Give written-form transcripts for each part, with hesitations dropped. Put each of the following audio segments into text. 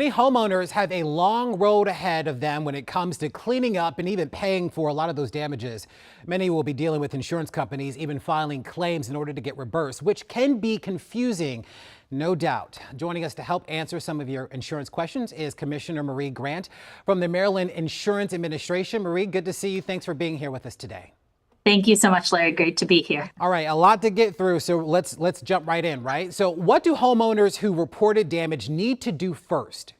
Many homeowners have a long road ahead of them when it comes to cleaning up and even paying for a lot of those damages. Many will be dealing with insurance companies, even filing claims in order to get reimbursed, which can be confusing, no doubt. Joining us to help answer some of your insurance questions is Commissioner Marie Grant from the Maryland Insurance Administration. Marie, good to see you. Thanks for being here with us today. Thank you so much, Larry. Great to be here. All right, a lot to get through, so let's jump right in, right? So what do homeowners who reported damage need to do first?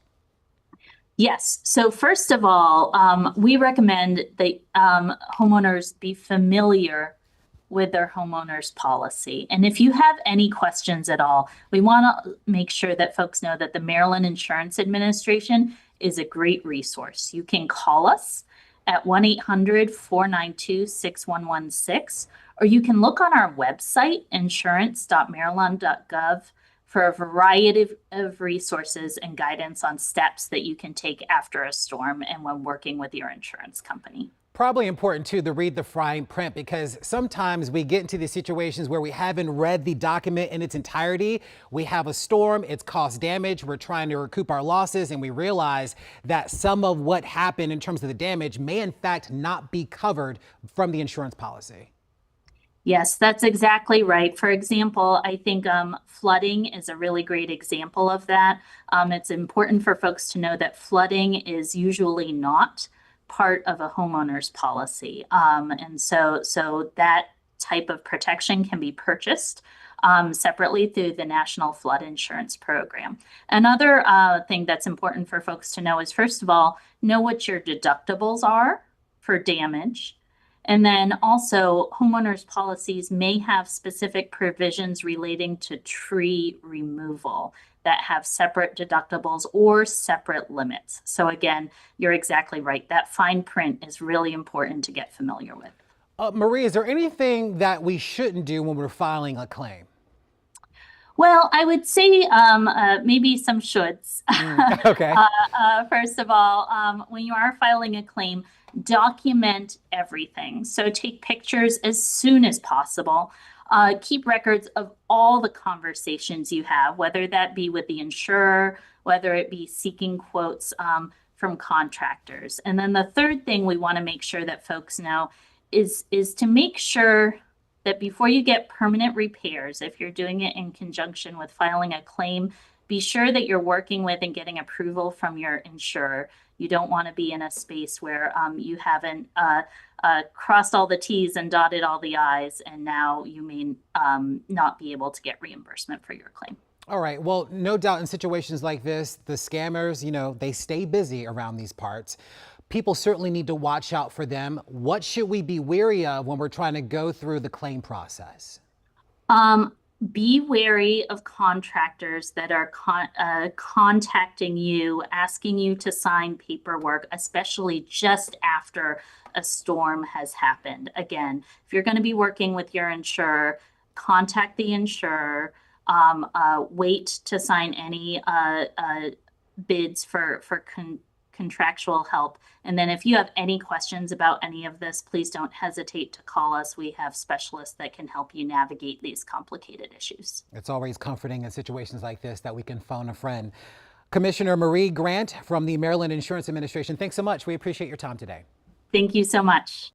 Yes. So first of all, we recommend that homeowners be familiar with their homeowner's policy. And if you have any questions at all, we want to make sure that folks know that the Maryland Insurance Administration is a great resource. You can call us at 1-800-492-6116, or you can look on our website, insurance.maryland.gov, for a variety of resources and guidance on steps that you can take after a storm and when working with your insurance company. Probably important too to read the fine print, because sometimes we get into these situations where we haven't read the document in its entirety. We have a storm, it's caused damage, we're trying to recoup our losses, and we realize that some of what happened in terms of the damage may in fact not be covered from the insurance policy. Yes, that's exactly right. For example, I think flooding is a really great example of that. It's important for folks to know that flooding is usually not part of a homeowner's policy. And so that type of protection can be purchased separately through the National Flood Insurance Program. Another thing that's important for folks to know is, first of all, know what your deductibles are for damage. And then also, homeowners policies may have specific provisions relating to tree removal that have separate deductibles or separate limits. So again, you're exactly right. That fine print is really important to get familiar with. Marie, is there anything that we shouldn't do when we're filing a claim? Well, I would say maybe some shoulds. Okay. First of all, when you are filing a claim, document everything. So take pictures as soon as possible. Keep records of all the conversations you have, whether that be with the insurer, whether it be seeking quotes from contractors. And then the third thing we want to make sure that folks know is to make sure that before you get permanent repairs, if you're doing it in conjunction with filing a claim, be sure that you're working with and getting approval from your insurer. You don't want to be in a space where you haven't crossed all the T's and dotted all the I's, and now you may not be able to get reimbursement for your claim. All right. Well, no doubt in situations like this, the scammers, they stay busy around these parts. People certainly need to watch out for them. What should we be wary of when we're trying to go through the claim process? Be wary of contractors that are contacting you, asking you to sign paperwork, especially just after a storm has happened. Again, if you're going to be working with your insurer, contact the insurer. Wait to sign any bids for contractual help. And then if you have any questions about any of this, please don't hesitate to call us. We have specialists that can help you navigate these complicated issues. It's always comforting in situations like this that we can phone a friend. Commissioner Marie Grant from the Maryland Insurance Administration, thanks so much. We appreciate your time today. Thank you so much.